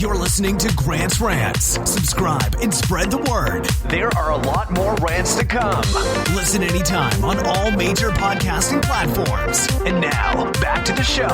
You're listening to Grant's Rants. Subscribe and spread the word. There are a lot more rants to come. Listen anytime on all major podcasting platforms. And now, back to the show.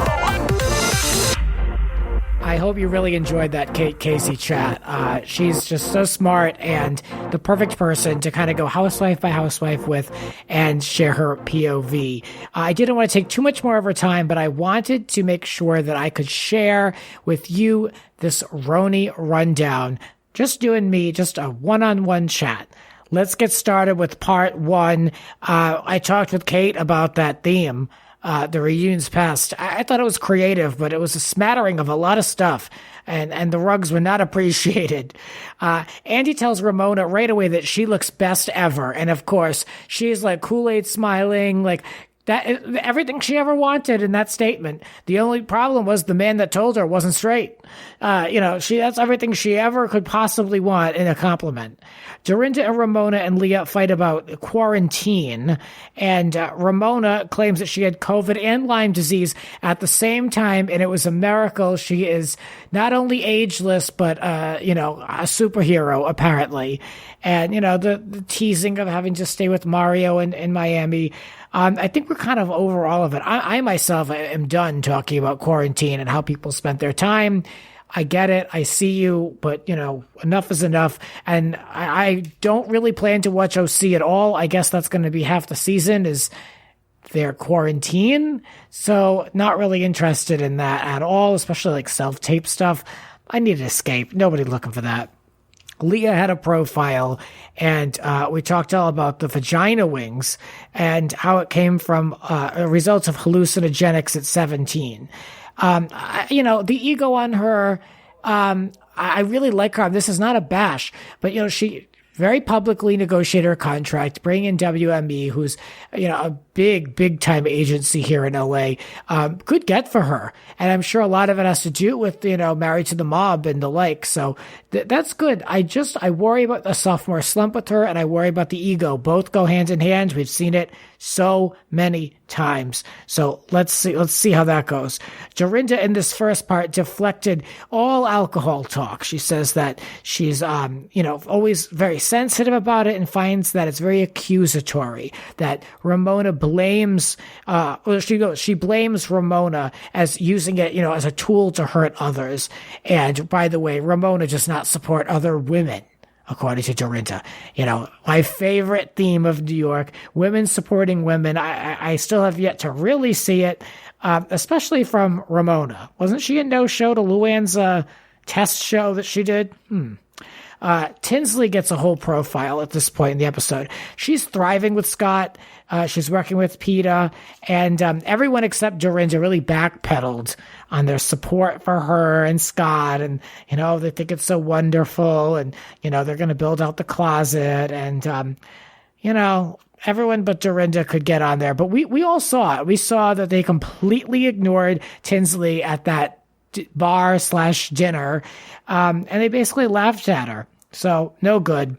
I hope you really enjoyed that Kate Casey chat. She's just so smart and the perfect person to kind of go housewife by housewife with and share her POV. I didn't want to take too much more of her time, but I wanted to make sure that I could share with you this RHONY rundown. Just you and me, just a one-on-one chat. Let's get started with part one. I talked with Kate about that theme. The reunions past. I thought it was creative, but it was a smattering of a lot of stuff, and the rugs were not appreciated. Andy tells Ramona right away that she looks best ever, and of course, she's like Kool-Aid smiling, like that, everything she ever wanted in that statement. The only problem was the man that told her wasn't straight. That's everything she ever could possibly want in a compliment. Dorinda and Ramona and Leah fight about quarantine, and Ramona claims that she had COVID and Lyme disease at the same time, and it was a miracle. She is not only ageless, but, a superhero, apparently. And, the teasing of having to stay with Mario in Miami. I think we're kind of over all of it. I myself am done talking about quarantine and how people spent their time. I get it. I see you, but, enough is enough. And I don't really plan to watch OC at all. I guess that's going to be half the season is their quarantine. So not really interested in that at all, especially like self-tape stuff. I need an escape. Nobody looking for that. Leah had a profile, and we talked all about the vagina wings and how it came from results of hallucinogenics at 17. The ego on her, I really like her. This is not a bash, but, she very publicly negotiated her contract, bringing in WME, who's, a big time agency here in LA. Good get for her. And I'm sure a lot of it has to do with, Married to the Mob and the like. So that's good. I worry about the sophomore slump with her, and I worry about the ego. Both go hand in hand. We've seen it so many times. So let's see how that goes. Dorinda in this first part deflected all alcohol talk. She says that she's, always very sensitive about it and finds that it's very accusatory, that Ramona blames, she blames Ramona as using it, as a tool to hurt others. And by the way, Ramona does not support other women, according to Dorinda. My favorite theme of New York, women supporting women. I still have yet to really see it, especially from Ramona. Wasn't she a no-show to Luann's test show that she did? Tinsley gets a whole profile at this point in the episode. She's thriving with Scott. She's working with PETA, and everyone except Dorinda really backpedaled on their support for her and Scott, and they think it's so wonderful, and they're going to build out the closet, and everyone but Dorinda could get on there. But we all saw it. We saw that they completely ignored Tinsley at that bar/dinner, and they basically laughed at her. So no good.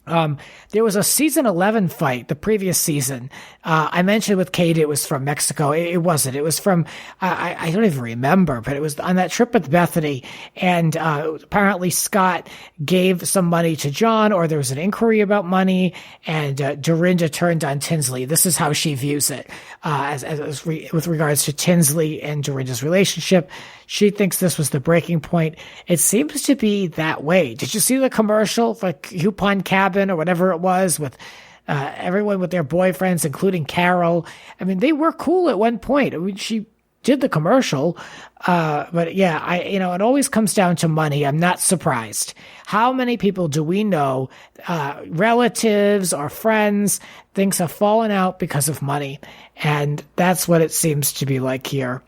There was a season 11 fight the previous season. I mentioned with Kate it was from Mexico. It wasn't. It was from, I don't even remember, but it was on that trip with Bethany. And apparently Scott gave some money to John, or there was an inquiry about money, and Dorinda turned on Tinsley. This is how she views it with regards to Tinsley and Dorinda's relationship. She thinks this was the breaking point. It seems to be that way. Did you see the commercial for Coupon Cabin or whatever it was with everyone with their boyfriends, including Carol? I mean, they were cool at one point. I mean, she did the commercial, but yeah, it always comes down to money. I'm not surprised. How many people do we know, relatives or friends, things have fallen out because of money? And that's what it seems to be like here.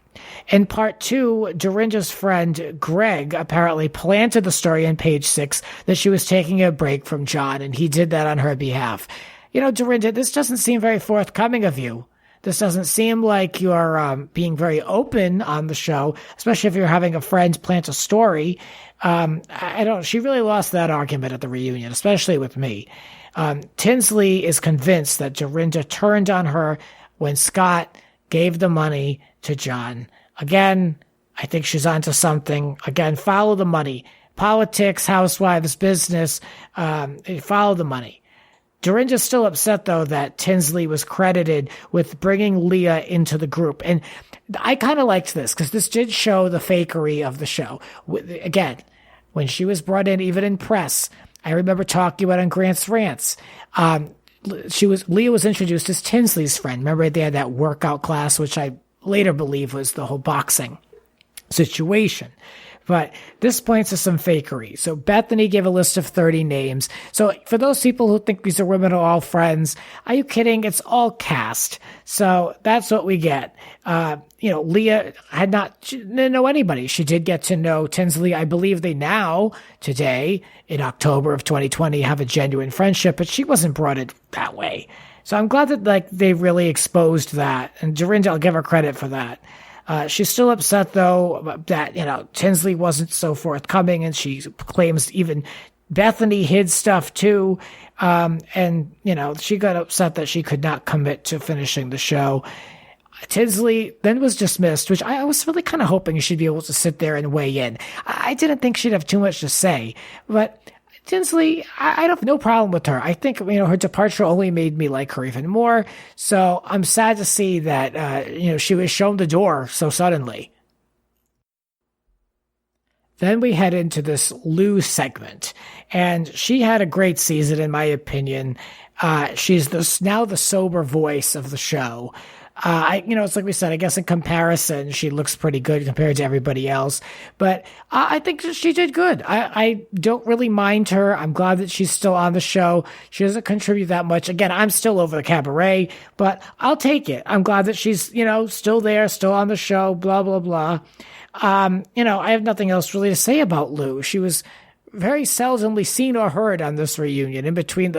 In part two, Dorinda's friend Greg apparently planted the story on page 6 that she was taking a break from John, and he did that on her behalf. Dorinda, this doesn't seem very forthcoming of you. This doesn't seem like you're being very open on the show, especially if you're having a friend plant a story. She really lost that argument at the reunion, especially with me. Tinsley is convinced that Dorinda turned on her when Scott gave the money to John. Again, I think she's onto something. Again, follow the money. Politics, housewives, business, follow the money. Dorinda's still upset, though, that Tinsley was credited with bringing Leah into the group. And I kind of liked this because this did show the fakery of the show. Again, when she was brought in, even in press, I remember talking about on Grant's Rants. Leah was introduced as Tinsley's friend. Remember, they had that workout class, which I later believe was the whole boxing situation. But this points to some fakery. So Bethany gave a list of 30 names. So for those people who think these are women are all friends, are you kidding? It's all cast. So that's what we get. Leah didn't know anybody. She did get to know Tinsley. I believe they now, today, in October of 2020, have a genuine friendship, but she wasn't brought in that way. So I'm glad that they really exposed that. And Dorinda, I'll give her credit for that. She's still upset, though, that, Tinsley wasn't so forthcoming, and she claims even Bethany hid stuff, too. She got upset that she could not commit to finishing the show. Tinsley then was dismissed, which I was really kind of hoping she'd be able to sit there and weigh in. I didn't think she'd have too much to say, but Tinsley, I have no problem with her. I think, her departure only made me like her even more. So I'm sad to see that, she was shown the door so suddenly. Then we head into this Lou segment, and she had a great season, in my opinion. She's now the sober voice of the show. It's like we said, I guess in comparison, she looks pretty good compared to everybody else. But I think she did good. I don't really mind her. I'm glad that she's still on the show. She doesn't contribute that much. Again, I'm still over the cabaret, but I'll take it. I'm glad that she's, still there, still on the show, blah, blah, blah. I have nothing else really to say about Lou. She was very seldomly seen or heard on this reunion, in between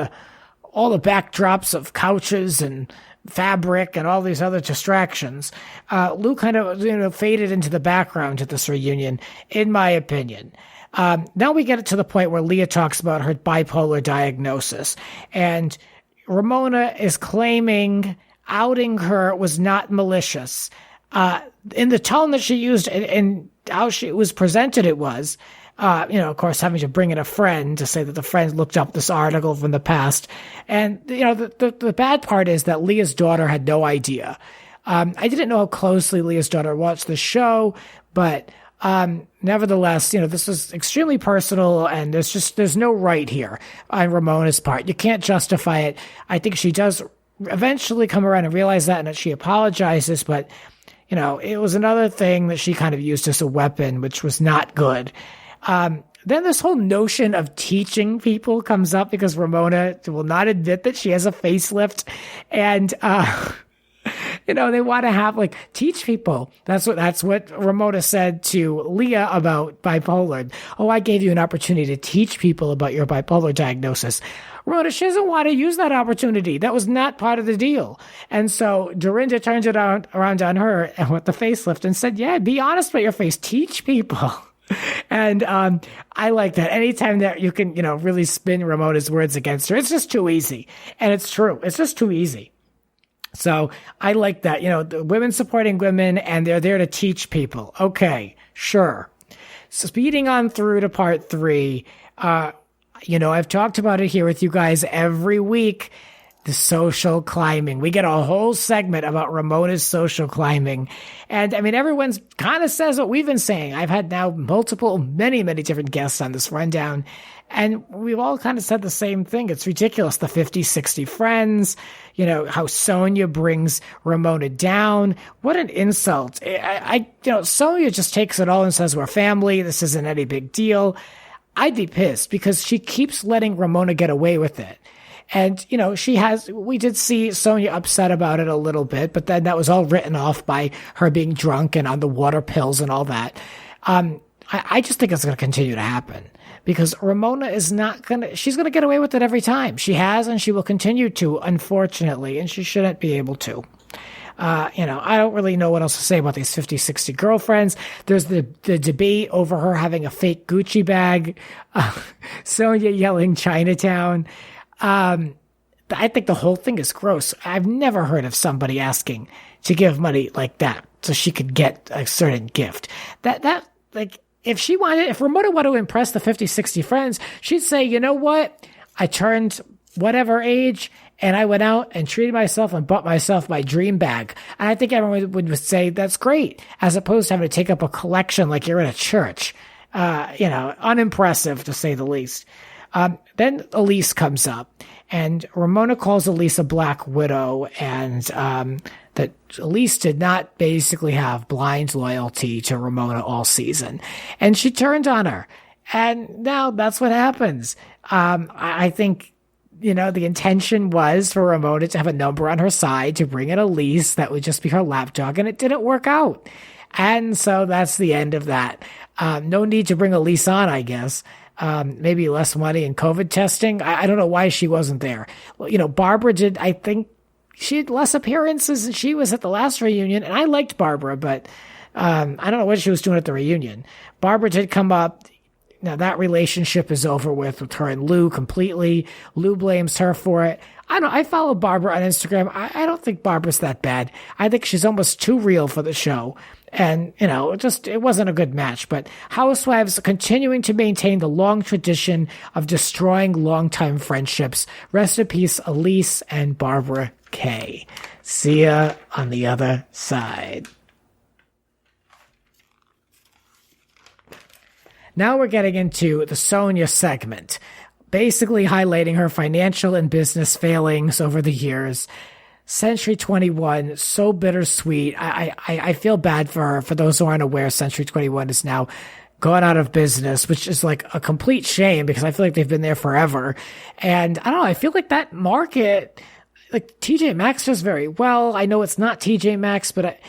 all the backdrops of couches and fabric and all these other distractions. Lou kind of, faded into the background at this reunion, in my opinion. Now we get it to the point where Leah talks about her bipolar diagnosis, and Ramona is claiming outing her was not malicious. In the tone that she used and how she was presented, it was, of course, having to bring in a friend to say that the friend looked up this article from the past. And, the bad part is that Leah's daughter had no idea. I didn't know how closely Leah's daughter watched the show, but nevertheless, this was extremely personal, and there's no right here on Ramona's part. You can't justify it. I think she does eventually come around and realize that, and that she apologizes, but, it was another thing that she kind of used as a weapon, which was not good. Then this whole notion of teaching people comes up because Ramona will not admit that she has a facelift, and they want to have teach people. That's what Ramona said to Leah about bipolar. Oh, I gave you an opportunity to teach people about your bipolar diagnosis. Ramona, she doesn't want to use that opportunity. That was not part of the deal. And so Dorinda turned it around on her and with the facelift and said, yeah, be honest about your face. Teach people. And I like that. Anytime that you can, really spin Ramona's words against her, it's just too easy. And it's true. It's just too easy. So I like that. The women supporting women, and they're there to teach people. Okay, sure. So speeding on through to part 3, I've talked about it here with you guys every week. The social climbing. We get a whole segment about Ramona's social climbing. And everyone's kind of says what we've been saying. I've had now many, many different guests on this rundown, and we've all kind of said the same thing. It's ridiculous. The 50, 60 friends, how Sonia brings Ramona down. What an insult. Sonia just takes it all and says, we're family. This isn't any big deal. I'd be pissed because she keeps letting Ramona get away with it. And, we did see Sonia upset about it a little bit, but then that was all written off by her being drunk and on the water pills and all that. I just think it's going to continue to happen because Ramona is she's going to get away with it every time. She has, and she will continue to, unfortunately, and she shouldn't be able to. I don't really know what else to say about these 50, 60 girlfriends. There's the debate over her having a fake Gucci bag. Sonia yelling Chinatown. I think the whole thing is gross. I've never heard of somebody asking to give money like that. so she could get a certain gift. If Ramona wanted to impress the 50, 60 friends, she'd say, you know what? I turned whatever age and I went out and treated myself and bought myself my dream bag. And I think everyone would say that's great, as opposed to having to take up a collection like you're in a church. Unimpressive to say the least. Then Elise comes up, and Ramona calls Elise a black widow, and that Elise did not basically have blind loyalty to Ramona all season. And she turned on her. And now that's what happens. I think, the intention was for Ramona to have a number on her side to bring in Elise that would just be her lapdog, and it didn't work out. And so that's the end of that. No need to bring Elise on, I guess. Maybe less money in COVID testing. I don't know why she wasn't there. Well, Barbara did, I think she had less appearances than she was at the last reunion. And I liked Barbara, but I don't know what she was doing at the reunion. Barbara did come up. Now that relationship is over with her and Lou completely. Lou blames her for it. I follow Barbara on Instagram. I don't think Barbara's that bad. I think she's almost too real for the show. And, it wasn't a good match. But Housewives continuing to maintain the long tradition of destroying longtime friendships. Rest in peace, Elise and Barbara Kay. See ya on the other side. Now we're getting into the Sonia segment, basically highlighting her financial and business failings over the years. Century 21, so bittersweet. I feel bad for her. For those who aren't aware, Century 21 is now gone out of business, which is like a complete shame because I feel like they've been there forever. And I don't know, I feel like that market, like TJ Maxx does very well. I know it's not TJ Maxx, but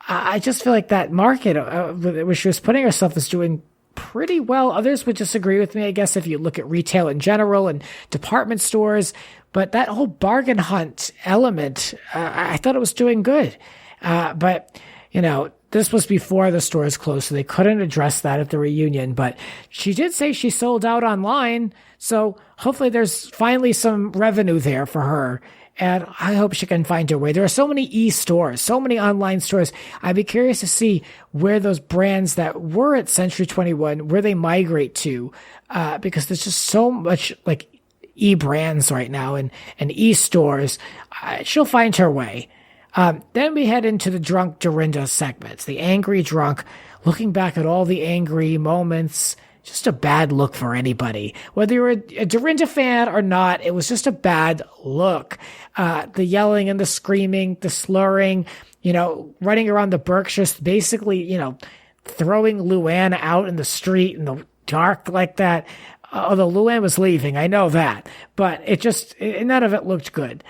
I just feel like that market where she was putting herself is doing pretty well. Others would disagree with me, I guess, if you look at retail in general and department stores. But that whole bargain hunt element, I thought it was doing good. But this was before the stores closed, so they couldn't address that at the reunion. But she did say she sold out online. So hopefully there's finally some revenue there for her. And I hope she can find her way. There are so many e-stores, so many online stores. I'd be curious to see where those brands that were at Century 21, where they migrate to, because there's just so much like e-brands right now and e-stores. She'll find her way. Then we head into the drunk Dorinda segments, the angry drunk, looking back at all the angry moments. Just a bad look for anybody. Whether you're a Dorinda fan or not, it was just a bad look. The yelling and the screaming, the slurring, running around the Berkshires, basically, throwing Luann out in the street in the dark like that. Although Luann was leaving, I know that. But none of it looked good.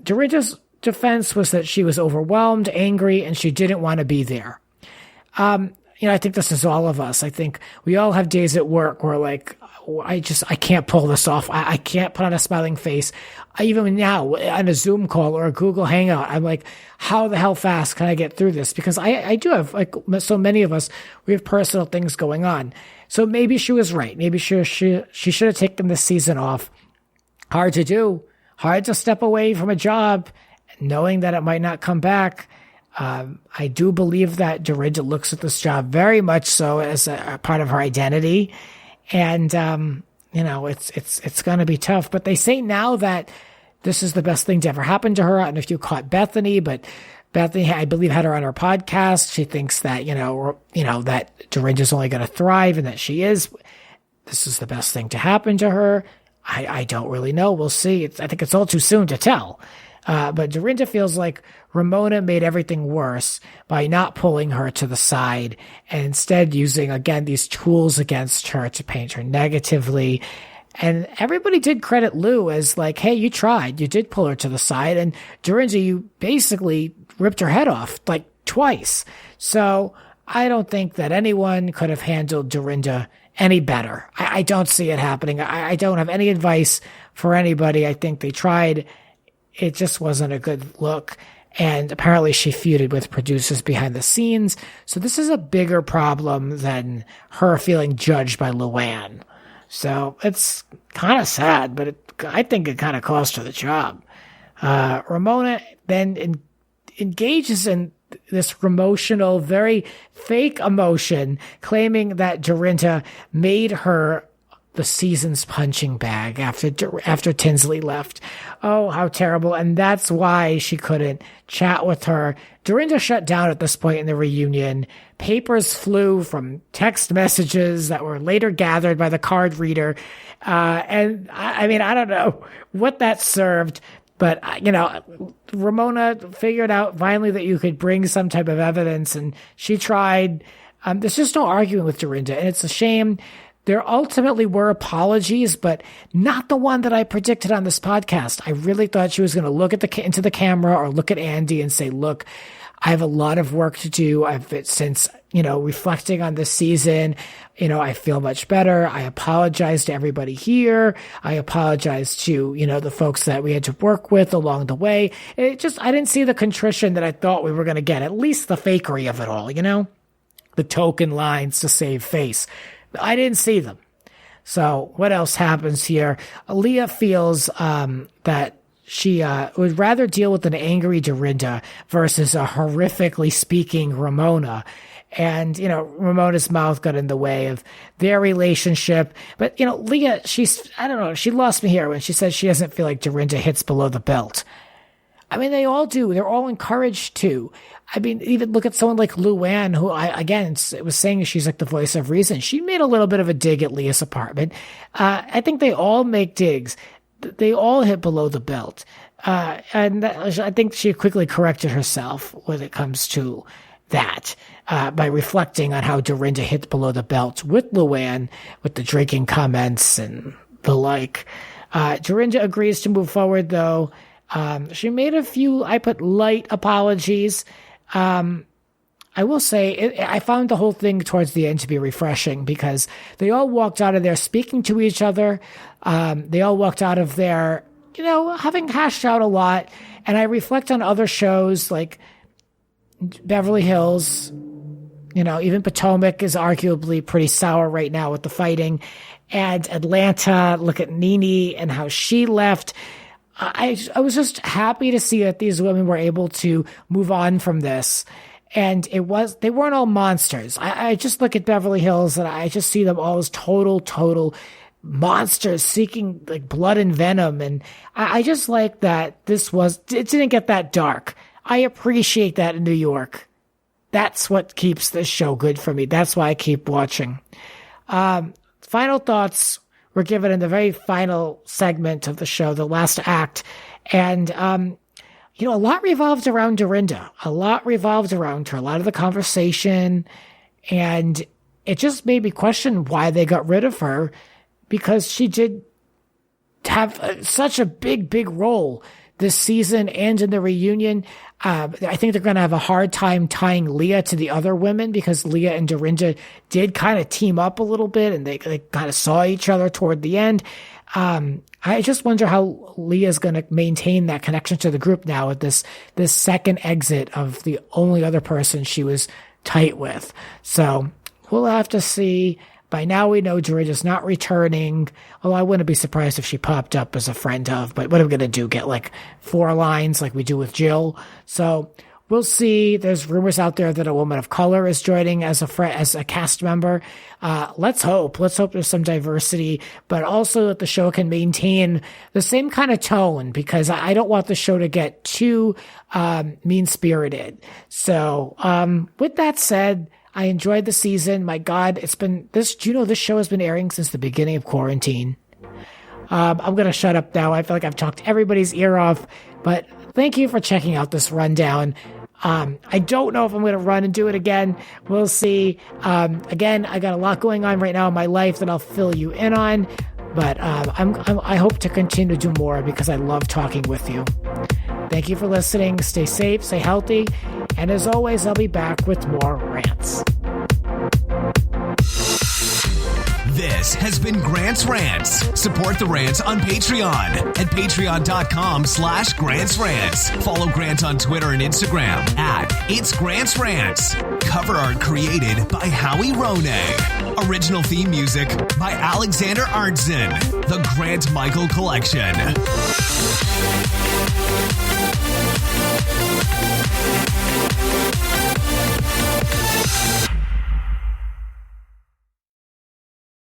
Dorinda's defense was that she was overwhelmed, angry, and she didn't want to be there. I think this is all of us. I think we all have days at work where I can't pull this off. I can't put on a smiling face. Even now on a Zoom call or a Google Hangout, I'm like, how the hell fast can I get through this? Because I do have, like so many of us, we have personal things going on. So maybe she was right. Maybe she should have taken this season off. Hard to do. Hard to step away from a job knowing that it might not come back. I do believe that Dorinda looks at this job very much so as a part of her identity. And, it's going to be tough. But they say now that this is the best thing to ever happen to her. I don't know if you caught Bethany, but Bethany, I believe, had her on her podcast. She thinks that, that Dorinda's only going to thrive and that she is. This is the best thing to happen to her. I don't really know. We'll see. I think it's all too soon to tell. But Dorinda feels like Ramona made everything worse by not pulling her to the side and instead using, again, these tools against her to paint her negatively. And everybody did credit Lou as like, hey, you tried. You did pull her to the side. And Dorinda, you basically ripped her head off like twice. So I don't think that anyone could have handled Dorinda any better. I don't see it happening. I don't have any advice for anybody. I think they tried. It just wasn't a good look. And apparently she feuded with producers behind the scenes. So this is a bigger problem than her feeling judged by Luann. So it's kind of sad, but I think it kind of cost her the job. Ramona then engages in this emotional, very fake emotion, claiming that Dorinda made her the season's punching bag after Tinsley left. Oh, how terrible. And that's why she couldn't chat with her. Dorinda shut down at this point in the reunion. Papers flew from text messages that were later gathered by the card reader. And I mean, I don't know what that served, but, Ramona figured out finally that you could bring some type of evidence, and she tried. There's just no arguing with Dorinda, and it's a shame. There ultimately were apologies, but not the one that I predicted on this podcast. I really thought she was going to look at into the camera or look at Andy and say, look, I have a lot of work to do. Since reflecting on this season, I feel much better. I apologize to everybody here. I apologize to, the folks that we had to work with along the way. I didn't see the contrition that I thought we were going to get, at least the fakery of it all, the token lines to save face. I didn't see them. So what else happens here? Leah feels that she would rather deal with an angry Dorinda versus a horrifically speaking Ramona. And, Ramona's mouth got in the way of their relationship. But, Leah, she lost me here when she says she doesn't feel like Dorinda hits below the belt. I mean, they all do. They're all encouraged to. I mean, even look at someone like Luann, who it was saying she's like the voice of reason. She made a little bit of a dig at Leah's apartment. I think they all make digs. They all hit below the belt. And I think she quickly corrected herself when it comes to that, by reflecting on how Dorinda hit below the belt with Luann, with the drinking comments and the like. Dorinda agrees to move forward, though. She made a few, I put light apologies. I will say, I found the whole thing towards the end to be refreshing because they all walked out of there speaking to each other. They all walked out of there, having hashed out a lot. And I reflect on other shows like Beverly Hills. Even Potomac is arguably pretty sour right now with the fighting. And Atlanta, look at Nene and how she left. I was just happy to see that these women were able to move on from this. And they weren't all monsters. I just look at Beverly Hills and I just see them all as total monsters seeking like blood and venom. And I just like that it didn't get that dark. I appreciate that in New York. That's what keeps this show good for me. That's why I keep watching. Final thoughts were given in the very final segment of the show, the last act. And, a lot revolved around Dorinda. A lot revolved around her. A lot of the conversation. And it just made me question why they got rid of her, because she did have such a big role this season and in the reunion. I think they're going to have a hard time tying Leah to the other women because Leah and Dorinda did kind of team up a little bit and they kind of saw each other toward the end. I just wonder how Leah's going to maintain that connection to the group now with this second exit of the only other person she was tight with. So we'll have to see. By now we know Dorinda's not returning, although I wouldn't be surprised if she popped up as a friend of, but what are we going to do? Get like 4 lines like we do with Jill? So we'll see. There's rumors out there that a woman of color is joining as a cast member. Let's hope there's some diversity, but also that the show can maintain the same kind of tone, because I don't want the show to get too mean-spirited. So with that said, I enjoyed the season. My God, this show has been airing since the beginning of quarantine. I'm going to shut up now. I feel like I've talked everybody's ear off, but thank you for checking out this rundown. I don't know if I'm going to run and do it again. We'll see. Again, I got a lot going on right now in my life that I'll fill you in on, but I hope to continue to do more because I love talking with you. Thank you for listening. Stay safe, stay healthy, and as always, I'll be back with more rants. This has been Grant's Rants. Support the rants on Patreon at patreon.com/Grant's Rants. Follow Grant on Twitter and Instagram at It's Grant's Rants. Cover art created by RHONY. Original theme music by Alexander Arntzen. The Grant Michael Collection.